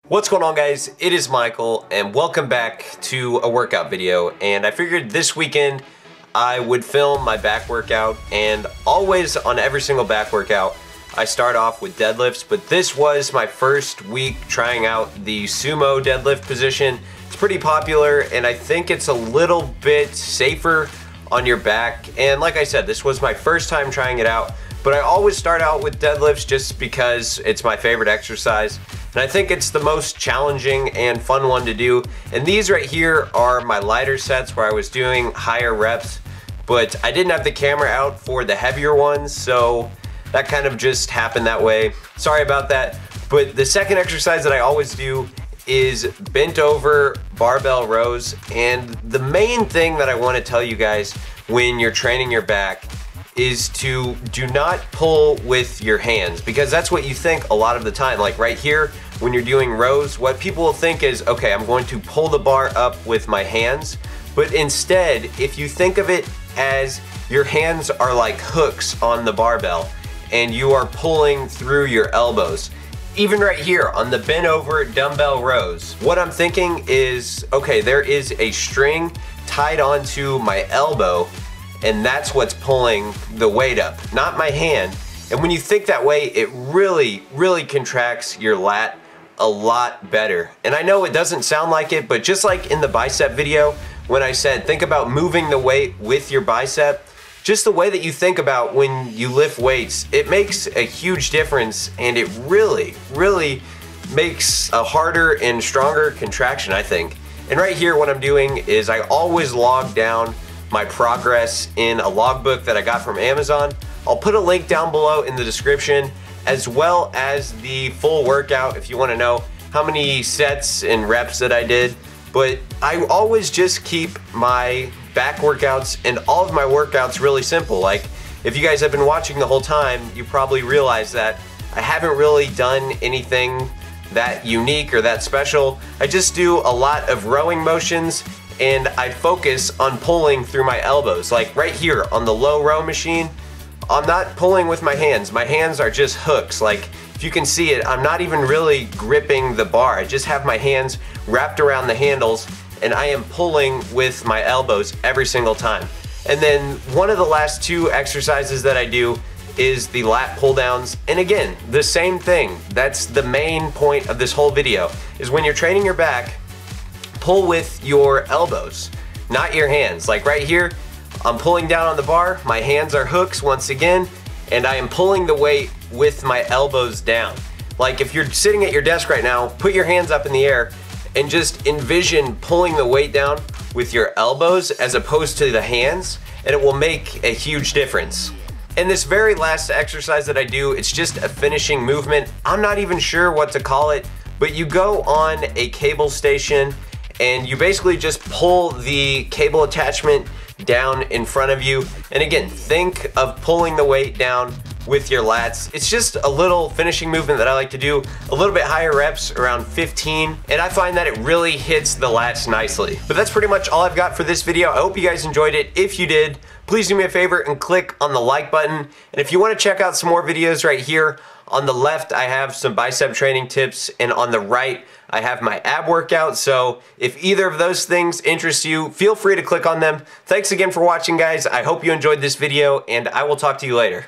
What's going on, guys? It is Michael and welcome back to a workout video. And I figured this weekend I would film my back workout, and always on every single back workout I start off with deadlifts, but this was my first week trying out the Sumo Deadlift position. It's pretty popular and I think it's a little bit safer on your back, and like I said, this was my first time trying it out, but I always start out with deadlifts just because it's my favorite exercise. And I think it's the most challenging and fun one to do. And these right here are my lighter sets where I was doing higher reps, but I didn't have the camera out for the heavier ones, so that kind of just happened that way. Sorry about that. But the second exercise that I always do is bent over barbell rows. And the main thing that I want to tell you guys when you're training your back is to do not pull with your hands, because that's what you think a lot of the time. Like right here, when you're doing rows, what people will think is, okay, I'm going to pull the bar up with my hands. But instead, if you think of it as your hands are like hooks on the barbell and you are pulling through your elbows. Even right here on the bent over dumbbell rows, what I'm thinking is, okay, there is a string tied onto my elbow, and that's what's pulling the weight up, not my hand. And when you think that way, it really contracts your lat a lot better. And I know it doesn't sound like it, but just like in the bicep video, when I said think about moving the weight with your bicep, just the way that you think about when you lift weights, it makes a huge difference, and it really makes a harder and stronger contraction, I think. And right here, what I'm doing is I always log down my progress in a logbook that I got from Amazon. I'll put a link down below in the description, as well as the full workout if you want to know how many sets and reps that I did. But I always just keep my back workouts and all of my workouts really simple. Like, if you guys have been watching the whole time, you probably realize that I haven't really done anything that unique or that special. I just do a lot of rowing motions, and I focus on pulling through my elbows. Like right here on the low row machine, I'm not pulling with my hands. My hands are just hooks. Like, if you can see it, I'm not even really gripping the bar. I just have my hands wrapped around the handles, and I am pulling with my elbows every single time. And then one of the last two exercises that I do is the lat pull-downs. And again, the same thing. That's the main point of this whole video, is when you're training your back, pull with your elbows, not your hands. Like right here, I'm pulling down on the bar, my hands are hooks once again, and I am pulling the weight with my elbows down. Like if you're sitting at your desk right now, put your hands up in the air and just envision pulling the weight down with your elbows as opposed to the hands, and it will make a huge difference. And this very last exercise that I do, it's just a finishing movement. I'm not even sure what to call it, but you go on a cable station and you basically just pull the cable attachment down in front of you. And again, think of pulling the weight down with your lats. It's just a little finishing movement that I like to do, a little bit higher reps, around 15, and I find that it really hits the lats nicely. But that's pretty much all I've got for this video. I hope you guys enjoyed it. If you did, please do me a favor and click on the like button. And if you want to check out some more videos, right here on the left I have some bicep training tips, and on the right I have my ab workout. So if either of those things interest you, feel free to click on them. Thanks again for watching, guys. I hope you enjoyed this video, and I will talk to you later.